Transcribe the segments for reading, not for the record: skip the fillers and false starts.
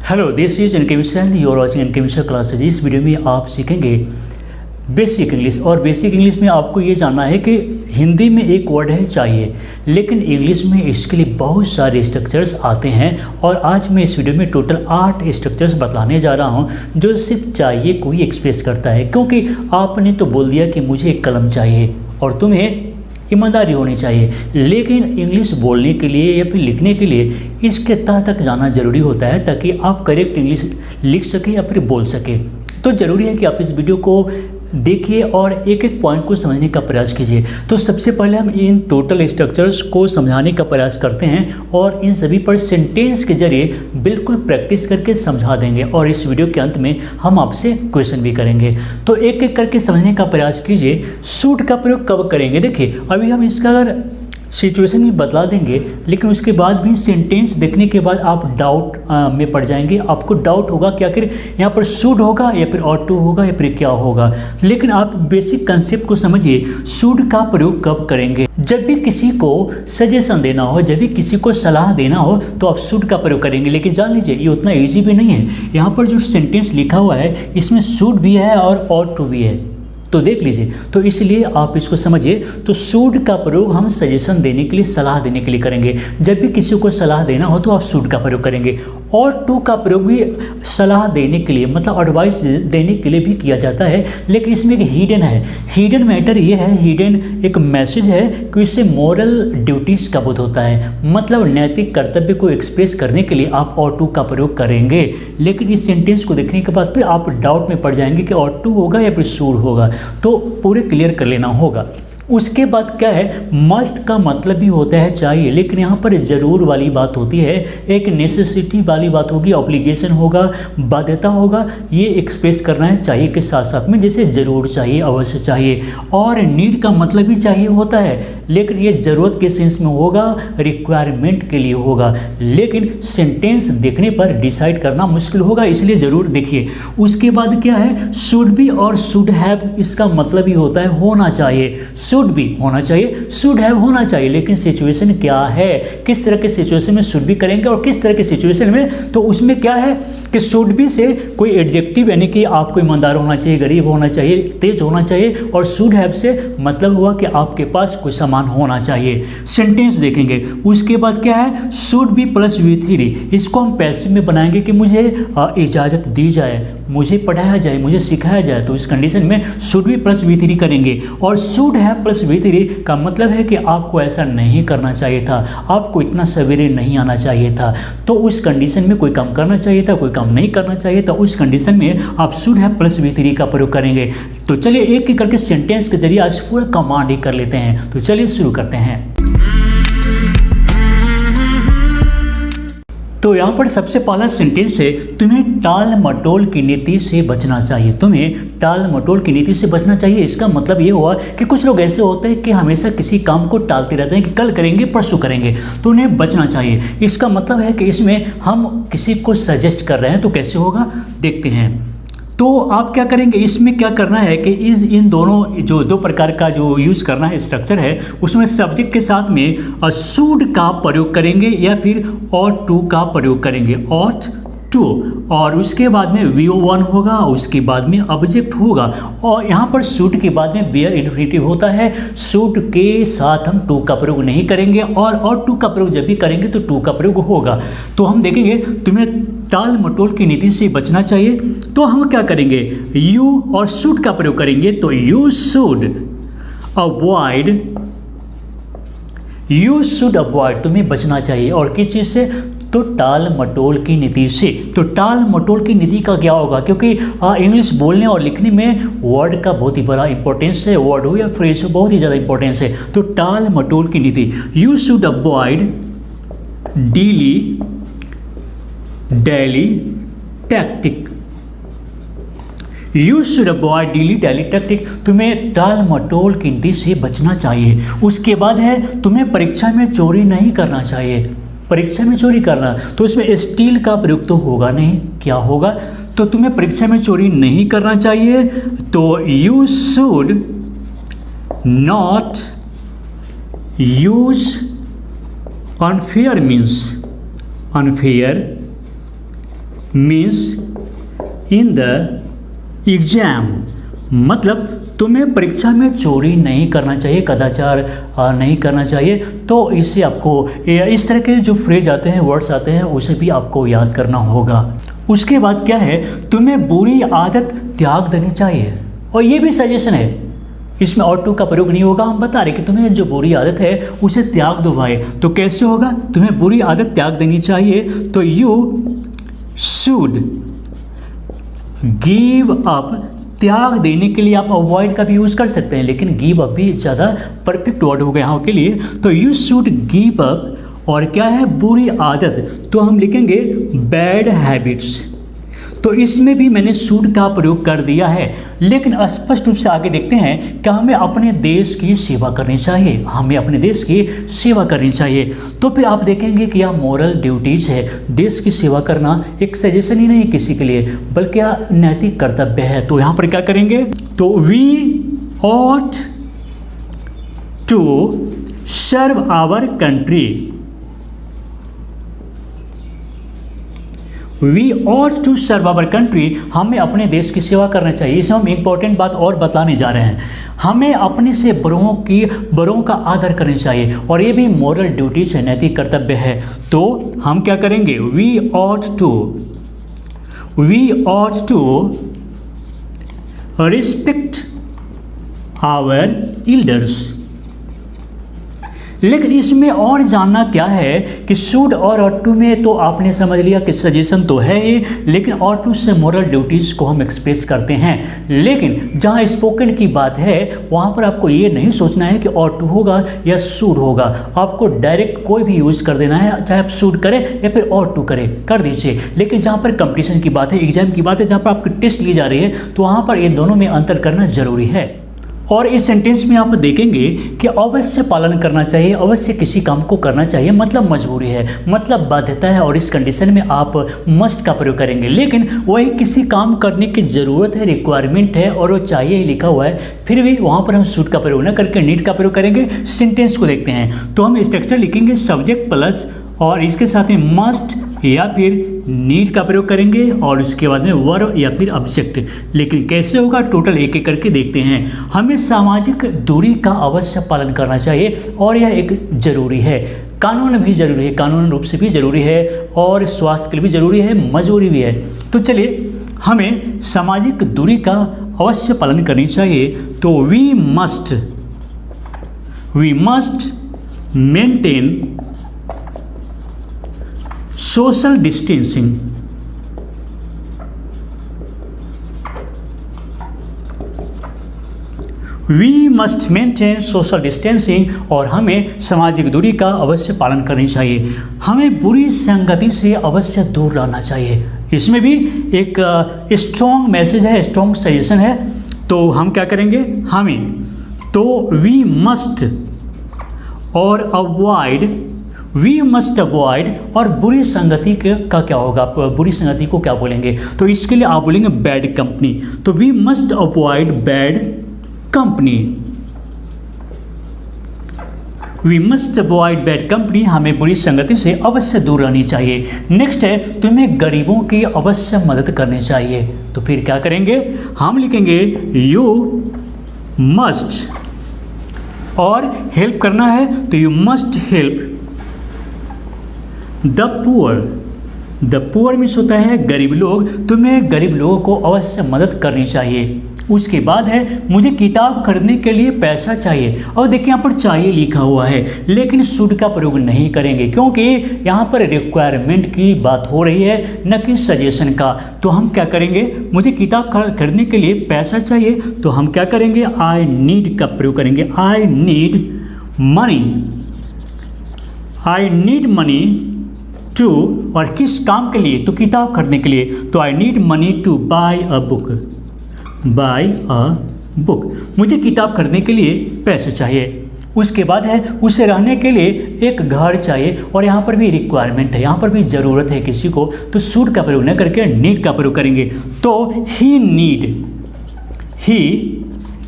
Hello, this is NK Mishra and you are watching NK Mishra classes. इस video में आप सीखेंगे बेसिक इंग्लिश। और बेसिक इंग्लिश में आपको ये जानना है कि हिंदी में एक वर्ड है चाहिए, लेकिन इंग्लिश में इसके लिए बहुत सारे स्ट्रक्चर्स आते हैं। और आज मैं इस वीडियो में टोटल 8 स्ट्रक्चर्स बताने जा रहा हूँ जो सिर्फ चाहिए को ही एक्सप्रेस करता है। क्योंकि आपने तो बोल दिया कि मुझे एक कलम चाहिए और तुम्हें ईमानदारी होनी चाहिए, लेकिन इंग्लिश बोलने के लिए या फिर लिखने के लिए इसके तह तक जाना ज़रूरी होता है ताकि आप करेक्ट इंग्लिश लिख सकें या फिर बोल सकें। तो ज़रूरी है कि आप इस वीडियो को देखिए और एक एक पॉइंट को समझने का प्रयास कीजिए। तो सबसे पहले हम इन टोटल स्ट्रक्चर्स को समझाने का प्रयास करते हैं और इन सभी पर सेंटेंस के जरिए बिल्कुल प्रैक्टिस करके समझा देंगे। और इस वीडियो के अंत में हम आपसे क्वेश्चन भी करेंगे। तो एक एक करके समझने का प्रयास कीजिए। शूड का प्रयोग कब करेंगे? देखिए, अभी हम इसका अगर सिचुएशन भी बदला देंगे, लेकिन उसके बाद भी सेंटेंस देखने के बाद आप डाउट में पड़ जाएंगे। आपको डाउट होगा कि आखिर यहाँ पर शुड होगा या फिर ऑट टू होगा या फिर क्या होगा। लेकिन आप बेसिक कंसेप्ट को समझिए। शुड का प्रयोग कब करेंगे? जब भी किसी को सजेशन देना हो, जब भी किसी को सलाह देना हो तो आप शुड का प्रयोग करेंगे। लेकिन जान लीजिए ये उतना ईजी भी नहीं है। यहाँ पर जो सेंटेंस लिखा हुआ है इसमें शुड भी है और ऑट टू भी है, तो देख लीजिए। तो इसलिए आप इसको समझिए। तो शुड का प्रयोग हम सजेशन देने के लिए, सलाह देने के लिए करेंगे। जब भी किसी को सलाह देना हो तो आप शुड का प्रयोग करेंगे। और टू का प्रयोग भी सलाह देने के लिए, मतलब एडवाइस देने के लिए भी किया जाता है, लेकिन इसमें एक हिडन है। हिडन मैटर ये है, हिडन एक मैसेज है कि इससे मॉरल ड्यूटीज़ का बोध होता है। मतलब नैतिक कर्तव्य को एक्सप्रेस करने के लिए आप और टू का प्रयोग करेंगे। लेकिन इस सेंटेंस को देखने के बाद फिर आप डाउट में पड़ जाएंगे कि और टू होगा या फिर शुड होगा, तो पूरे क्लियर कर लेना होगा। उसके बाद क्या है, मस्ट का मतलब भी होता है चाहिए, लेकिन यहाँ पर ज़रूर वाली बात होती है, एक नेसेसिटी वाली बात होगी, ऑब्लिगेशन होगा, बाध्यता होगा। ये एक्सप्रेस करना है चाहिए के साथ साथ में, जैसे ज़रूर चाहिए, अवश्य चाहिए। और नीड का मतलब भी चाहिए होता है, लेकिन ये ज़रूरत के सेंस में होगा, रिक्वायरमेंट के लिए होगा। लेकिन सेंटेंस देखने पर डिसाइड करना मुश्किल होगा, इसलिए ज़रूर देखिए। उसके बाद क्या है, शुड बी और शुड हैव, इसका मतलब ही होता है होना चाहिए। शुड भी होना चाहिए, शुड हैव होना चाहिए, लेकिन सिचुएशन क्या है, किस तरह के सिचुएशन में शुड भी करेंगे और किस तरह के सिचुएशन में। तो उसमें क्या है कि शुड भी से कोई एडजेक्टिव, यानी कि आपको ईमानदार होना चाहिए, गरीब होना चाहिए, तेज होना चाहिए। और शुड हैव से मतलब हुआ कि आपके पास कोई सामान होना चाहिए। सेंटेंस देखेंगे। उसके बाद क्या है, should be plus we three, इसको हम पैसिव में बनाएंगे कि मुझे इजाज़त दी जाए, मुझे पढ़ाया जाए, मुझे सिखाया जाए। तो इस कंडीशन में should be plus we three करेंगे। और should have plus we three का मतलब है कि आपको ऐसा नहीं करना चाहिए था, आपको इतना सवेरे नहीं आना चाहिए था। तो उस कंडीशन में कोई काम करना चाहिए था, कोई काम नहीं करना चाहिए था, उस कंडीशन में आप should have plus we three का प्रयोग करेंगे। तो चलिए एक एक करके सेंटेंस के जरिए आज पूरा कमांड ही कर लेते हैं। तो चलिए शुरू करते हैं। तो यहाँ पर सबसे पहला सेंटेंस है, तुम्हें टाल मटोल की नीति से बचना चाहिए। तुम्हें टाल मटोल की नीति से बचना चाहिए। इसका मतलब ये हुआ कि कुछ लोग ऐसे होते हैं कि हमेशा किसी काम को टालते रहते हैं कि कल करेंगे, परसों करेंगे, तो उन्हें बचना चाहिए। इसका मतलब है कि इसमें हम किसी को सजेस्ट कर रहे हैं। तो कैसे होगा देखते हैं। तो आप क्या करेंगे, इसमें क्या करना है कि इन दोनों जो दो प्रकार का जो यूज़ करना है स्ट्रक्चर है, उसमें सब्जेक्ट के साथ में शुड का प्रयोग करेंगे या फिर ऑट टू का प्रयोग करेंगे, ऑट टू। और उसके बाद में V1 होगा, उसके बाद में ऑब्जेक्ट होगा। और यहाँ पर शुड के बाद में बेयर इन्फिनिटिव होता है। शुड के साथ हम टू का प्रयोग नहीं करेंगे और टू का प्रयोग जब भी करेंगे तो टू का प्रयोग होगा। तो हम देखेंगे, तुम्हें टाल मटोल की नीति से बचना चाहिए। तो हम क्या करेंगे, यू और शुड का प्रयोग करेंगे। तो you should avoid, you should avoid, तुम्हें बचना चाहिए। और किस चीज़ से? तो टाल मटोल की नीति से। तो टाल मटोल की नीति का क्या होगा, क्योंकि इंग्लिश बोलने और लिखने में वर्ड का बहुत ही बड़ा इंपॉर्टेंस है, वर्ड हो या फ्रेज हो, बहुत ही ज़्यादा इंपॉर्टेंस है। तो टाल मटोल की नीति, you should avoid daily tactic, you should avoid daily tactic, तुम्हें टाल मटोल की नीति से बचना चाहिए। उसके बाद है, तुम्हें परीक्षा में चोरी नहीं करना चाहिए। परीक्षा में चोरी करना, तो इसमें स्टील का प्रयोग तो होगा नहीं, क्या होगा? तो तुम्हें परीक्षा में चोरी नहीं करना चाहिए। तो you should not use unfair, means unfair means in the exam, मतलब तुम्हें परीक्षा में चोरी नहीं करना चाहिए, कदाचार नहीं करना चाहिए। तो इससे आपको इस तरह के जो फ्रेज आते हैं, वर्ड्स आते हैं, उसे भी आपको याद करना होगा। उसके बाद क्या है, तुम्हें बुरी आदत त्याग देनी चाहिए, और ये भी सजेशन है, इसमें और टू का प्रयोग नहीं होगा। हम बता रहे कि तुम्हें जो बुरी आदत है उसे त्याग दो भाई। तो कैसे होगा, तुम्हें बुरी आदत त्याग देनी चाहिए, तो यू शुड गिव अप, त्याग देने के लिए आप अवॉइड का भी यूज़ कर सकते हैं, लेकिन गिव अप भी ज़्यादा परफेक्ट वर्ड हो गया यहाँ के लिए। तो यू शुड गिव अप, और क्या है बुरी आदत, तो हम लिखेंगे बैड हैबिट्स। तो इसमें भी मैंने शुड का प्रयोग कर दिया है, लेकिन स्पष्ट रूप से आगे देखते हैं कि हमें अपने देश की सेवा करनी चाहिए, हमें अपने देश की सेवा करनी चाहिए। तो फिर आप देखेंगे कि यह मोरल ड्यूटीज है, देश की सेवा करना एक सजेशन ही नहीं किसी के लिए, बल्कि यह नैतिक कर्तव्य है। तो यहाँ पर क्या करेंगे, तो we ought to serve our country, we ought to serve our country, हमें अपने देश की सेवा करना चाहिए। इसमें हम इंपॉर्टेंट बात और बताने जा रहे हैं, हमें अपने से बड़ों का आदर करना चाहिए, और ये भी मॉरल ड्यूटीज है, नैतिक कर्तव्य है। तो हम क्या करेंगे, we ought to respect our elders. लेकिन इसमें और जानना क्या है कि शुड और ऑट टू में तो आपने समझ लिया कि सजेशन तो है ही, लेकिन ऑट टू से मोरल ड्यूटीज़ को हम एक्सप्रेस करते हैं। लेकिन जहाँ स्पोकन की बात है वहाँ पर आपको ये नहीं सोचना है कि ऑट टू होगा या शुड होगा, आपको डायरेक्ट कोई भी यूज़ कर देना है, चाहे आप शुड करें या फिर ऑट टू करें, कर दीजिए। लेकिन जहाँ पर कंपटीशन की बात है, एग्जाम की बात है, जहाँ पर आपकी टेस्ट ली जा रही है, तो वहाँ पर इन दोनों में अंतर करना जरूरी है। और इस सेंटेंस में आप देखेंगे कि अवश्य पालन करना चाहिए, अवश्य किसी काम को करना चाहिए, मतलब मजबूरी है, मतलब बाध्यता है, और इस कंडीशन में आप मस्ट का प्रयोग करेंगे। लेकिन वही किसी काम करने की ज़रूरत है, रिक्वायरमेंट है, और वो चाहिए ही लिखा हुआ है, फिर भी वहाँ पर हम शुड का प्रयोग न करके नीड का प्रयोग करेंगे। सेंटेंस को देखते हैं, तो हम स्ट्रक्चर लिखेंगे सब्जेक्ट प्लस, और इसके साथ में मस्ट या फिर नीड का प्रयोग करेंगे, और उसके बाद में वर्ब या फिर ऑब्जेक्ट। लेकिन कैसे होगा, टोटल एक एक करके देखते हैं। हमें सामाजिक दूरी का अवश्य पालन करना चाहिए, और यह एक जरूरी है, कानून भी जरूरी है, कानून रूप से भी जरूरी है, और स्वास्थ्य के लिए भी जरूरी है, मजबूरी भी है। तो चलिए, हमें सामाजिक दूरी का अवश्य पालन करनी चाहिए। तो we must maintain social distancing, we must maintain social distancing, और हमें सामाजिक दूरी का अवश्य पालन करनी चाहिए। हमें बुरी संगति से अवश्य दूर रहना चाहिए। इसमें भी एक स्ट्रॉन्ग मैसेज है, स्ट्रॉन्ग सजेशन है। तो हम क्या करेंगे, हमें तो वी मस्ट अवॉइड, और बुरी संगति का क्या होगा, बुरी संगति को क्या बोलेंगे, तो इसके लिए आप बोलेंगे बैड कंपनी। तो we must avoid bad company, we must avoid bad company, हमें बुरी संगति से अवश्य दूर रहनी चाहिए। नेक्स्ट है, तुम्हें गरीबों की अवश्य मदद करनी चाहिए। तो फिर क्या करेंगे, हम लिखेंगे यू मस्ट, और हेल्प करना है तो you must help the poor means होता है गरीब लोग, तुम्हें गरीब लोगों को अवश्य मदद करनी चाहिए। उसके बाद है, मुझे किताब खरीदने के लिए पैसा चाहिए, और देखिए यहाँ पर चाहिए लिखा हुआ है, लेकिन शुड का प्रयोग नहीं करेंगे, क्योंकि यहाँ पर रिक्वायरमेंट की बात हो रही है, न कि सजेशन का। तो हम क्या करेंगे, मुझे किताब खरीदने के लिए पैसा चाहिए, तो हम क्या करेंगे, आई नीड का प्रयोग करेंगे। आई नीड मनी टू, और किस काम के लिए, तो किताब खरीदने के लिए। तो I need money to buy a book, मुझे किताब खरीदने के लिए पैसे चाहिए। उसके बाद है, उसे रहने के लिए एक घर चाहिए, और यहाँ पर भी रिक्वायरमेंट है, यहाँ पर भी ज़रूरत है किसी को, तो शुड का प्रयोग न करके नीड का प्रयोग करेंगे। तो ही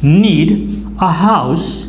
नीड अ हाउस,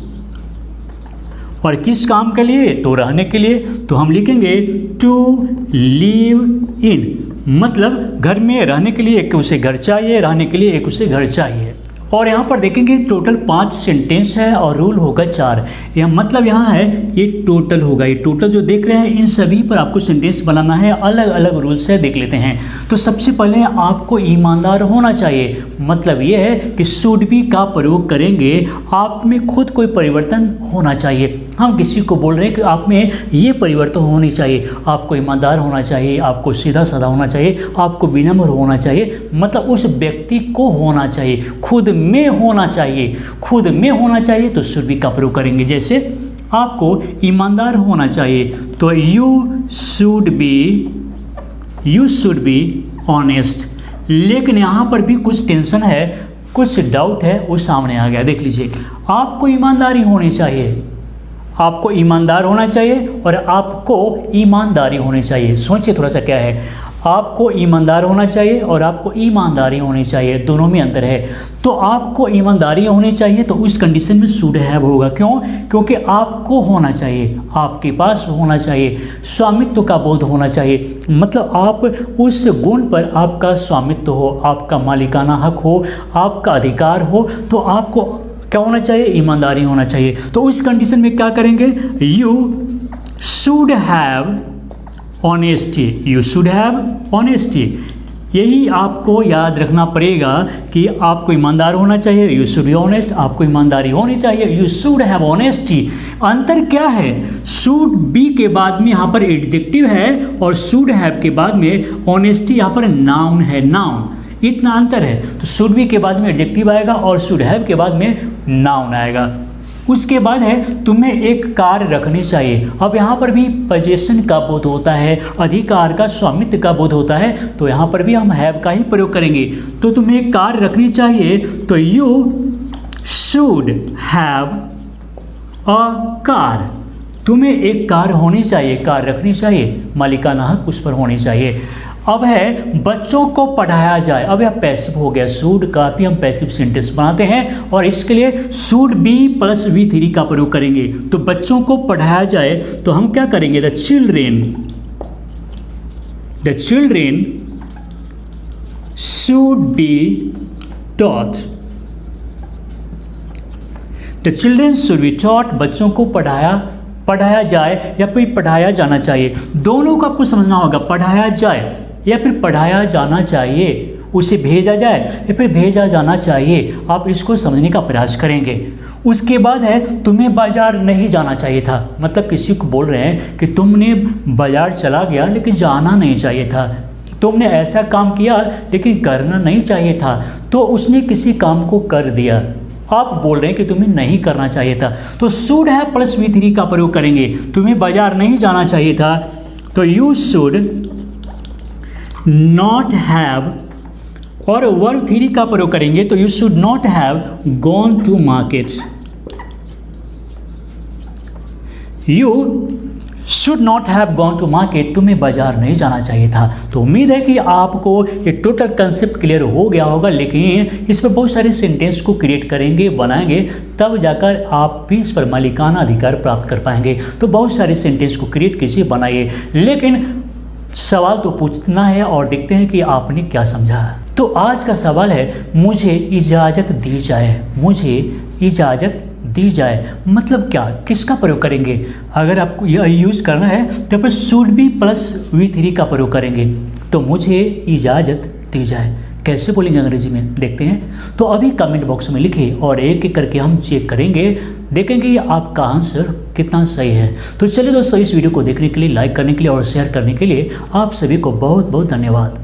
और किस काम के लिए, तो रहने के लिए। तो हम लिखेंगे टू लिव इन, मतलब घर में रहने के लिए एक उसे घर चाहिए, रहने के लिए एक उसे घर चाहिए। और यहाँ पर देखेंगे टोटल 5 सेंटेंस है और रूल होगा 4। यह मतलब यहाँ है ये टोटल होगा, ये टोटल जो देख रहे हैं इन सभी पर आपको सेंटेंस बनाना है, अलग अलग रूल्स है, देख लेते हैं। तो सबसे पहले आपको ईमानदार होना चाहिए, मतलब ये है कि शुड बी का प्रयोग करेंगे, आप में खुद कोई परिवर्तन होना चाहिए। हम किसी को बोल रहे हैं कि आप में ये परिवर्तन होनी चाहिए, आपको ईमानदार होना चाहिए, आपको सीधा साधा होना चाहिए, आपको विनम्र होना चाहिए, मतलब उस व्यक्ति को होना चाहिए, खुद में होना चाहिए, खुद में होना चाहिए तो शुड बी का प्रयोग करेंगे। जैसे आपको ईमानदार होना चाहिए तो यू शुड बी ऑनेस्ट। लेकिन यहाँ पर भी कुछ टेंशन है, कुछ डाउट है, वो सामने आ गया, देख लीजिए। आपको ईमानदारी होनी चाहिए, आपको ईमानदार होना चाहिए और आपको ईमानदारी होनी चाहिए। सोचिए थोड़ा सा क्या है, आपको ईमानदार होना चाहिए और आपको ईमानदारी होनी चाहिए, दोनों में अंतर है। तो आपको ईमानदारी होनी चाहिए तो उस कंडीशन में शुड हैव होगा। क्यों? क्योंकि आपको होना चाहिए, आपके पास होना चाहिए, स्वामित्व का बोध होना चाहिए, मतलब आप उस गुण पर आपका स्वामित्व हो, आपका मालिकाना हक हो, आपका अधिकार हो, तो आपको क्या होना चाहिए? ईमानदारी होना चाहिए। तो उस कंडीशन में क्या करेंगे? You should have honesty, you should have honesty. यही आपको याद रखना पड़ेगा कि आपको ईमानदार होना चाहिए, यू शुड बी ऑनेस्ट, आपको ईमानदारी होनी चाहिए, यू शुड हैव ऑनेस्टी। अंतर क्या है? शुड बी के बाद में यहाँ पर एडजेक्टिव है और शुड हैव के बाद में ऑनेस्टी यहाँ पर नाउन है, नाउन, इतना अंतर है। तो शुड बी के बाद में एडजेक्टिव आएगा और शुड हैव के बाद में नाउन आएगा। उसके बाद है तुम्हें एक कार रखनी चाहिए। अब यहाँ पर भी पोजेशन का बोध होता है, अधिकार का, स्वामित्व का बोध होता है, तो यहाँ पर भी हम हैव का ही प्रयोग करेंगे। तो तुम्हें एक कार रखनी चाहिए तो you should have a car, तुम्हें एक कार होनी चाहिए, कार रखनी चाहिए, मालिकाना हक उस पर होनी चाहिए। अब है बच्चों को पढ़ाया जाए, अब यह पैसिव हो गया, शुड का भी हम पैसिव सेंटेंस बनाते हैं और इसके लिए शुड बी प्लस V3 का प्रयोग करेंगे। तो बच्चों को पढ़ाया जाए तो हम क्या करेंगे? The children should be taught, the children should be taught, बच्चों को पढ़ाया जाए या फिर पढ़ाया जाना चाहिए, दोनों को आपको समझना होगा। पढ़ाया जाए या फिर पढ़ाया जाना चाहिए, उसे भेजा जाए या फिर भेजा जाना चाहिए, आप इसको समझने का प्रयास करेंगे। उसके बाद है तुम्हें बाजार नहीं जाना चाहिए था, मतलब किसी को बोल रहे हैं कि तुमने बाजार चला गया लेकिन जाना नहीं चाहिए था, तुमने ऐसा काम किया लेकिन करना नहीं चाहिए था, तो उसने किसी काम को कर दिया, आप बोल रहे हैं कि तुम्हें नहीं करना चाहिए था। तो शुड हैव प्लस V3 का प्रयोग करेंगे। तुम्हें बाजार नहीं जाना चाहिए था तो यू शुड नॉट हैव, और वर्ब 3 का प्रयोग करेंगे तो you should not have gone to market, you should not have gone to market, तुम्हें बाजार नहीं जाना चाहिए था। तो उम्मीद है कि आपको ये टोटल कंसेप्ट क्लियर हो गया होगा, लेकिन इस पर बहुत सारे सेंटेंस को क्रिएट करेंगे, बनाएंगे, तब जाकर आप भी इस पर मालिकाना अधिकार प्राप्त कर पाएंगे। तो बहुत सारे सेंटेंस को क्रिएट कीजिए, बनाइए, लेकिन सवाल तो पूछना है और देखते हैं कि आपने क्या समझा। तो आज का सवाल है मुझे इजाज़त दी जाए, मुझे इजाज़त दी जाए, मतलब क्या, किसका प्रयोग करेंगे? अगर आपको यह यूज़ करना है तो फिर शुड बी प्लस V3 का प्रयोग करेंगे। तो मुझे इजाज़त दी जाए कैसे बोलेंगे अंग्रेजी में, देखते हैं। तो अभी कमेंट बॉक्स में लिखिए और एक एक करके हम चेक करेंगे, देखेंगे आपका आंसर कितना सही है। तो चलिए दोस्तों, इस वीडियो को देखने के लिए, लाइक करने के लिए और शेयर करने के लिए आप सभी को बहुत बहुत धन्यवाद।